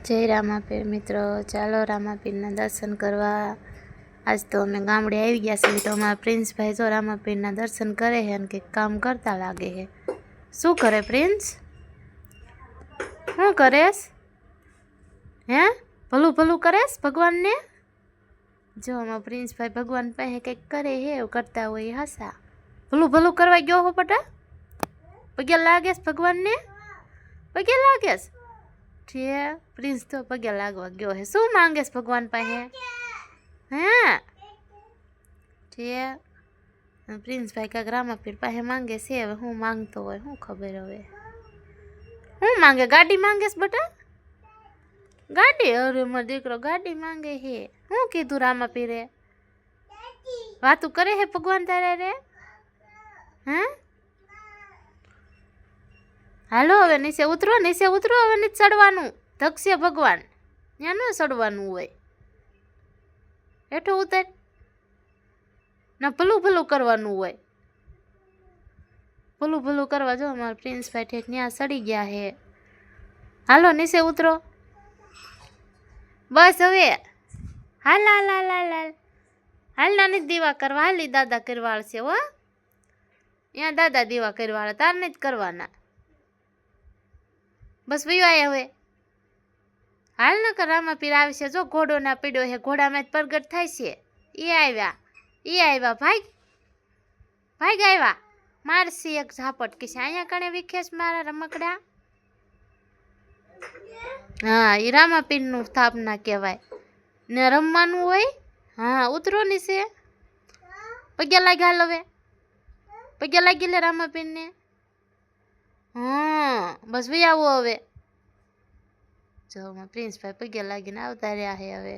જય રામાપીર મિત્રો, ચાલો રામાપીરના દર્શન કરવા। આજ તો અમે ગામડે આવી ગયા છીએ તો અમારા પ્રિન્સભાઈ જો રામાપીરના દર્શન કરે છે અને કંઈક કામ કરતા લાગે છે। શું કરે પ્રિન્સ? શું કરેશ? હે ભલું ભલું કરેશ ભગવાનને? જો અમારા પ્રિન્સભાઈ ભગવાન પાસે કંઈક કરે છે, એવું કરતા હોય હસા। ભલું ભલું કરવા ગયો હો બટા? પગે લાગેશ ભગવાનને? પગે લાગેશ? છે પ્રિન્સ તો પગે લાગવા ગયો હે। શું માંગેશ ભગવાન પાસે? હે છે પ્રિન્સભાઈ કાંઈક રામાપીર પાસે માંગે છે। હવે હું માંગતો હોય શું ખબર? હવે શું માંગે? ગાડી માંગેશ બટા? ગાડી? અરે મારો દીકરો ગાડી માંગે છે। શું કીધું રામાપીરે? વાતું કરે છે ભગવાન તારે રે? હે હાલો હવે નીચે ઉતરો, નીચે ઉતરો, હવે નથી ચડવાનું, ધકશે ભગવાન, ત્યાં ન ચડવાનું હોય, હેઠો ઉતર ના, ભલું ભલું કરવાનું હોય, ભલું ભલું કરવા જો અમારા પ્રિન્સભાઈ ઠેક ત્યાં ચડી ગયા હે। હાલો નીચે ઉતરો, બસ હવે હાલ હાલ હાલ હાલ હાલ હાલ, નાની દીવા કરવા હાલી, દાદા કરવાળ છે હો, ત્યાં દાદા દીવા કરવાળ, તાર નથી કરવાના, બસ વયો આયા હવે હાલ ન કર। રામાપીર આવશે જો, ઘોડો ના પીડ્યો છે, ઘોડામાં જ પ્રગટ થાય છે। એ આવ્યા ભાઈ, ભાઈ આવ્યા, મારસી એક ઝાપટ કે છે, અહીંયા કણે વિખેશ મારા રમકડા। હા એ રામાપીર નું સ્થાપના કહેવાય ને, રમવાનું હોય। હા ઉતરો નીચે, પગે લાગી, હાલ હવે પગે લાગી લે રામાપીર ને। હા બસ ભાઈ આવો હવે, જો પ્રિન્સભાઈ પગે લાગીને આવતા રહ્યા છે હવે।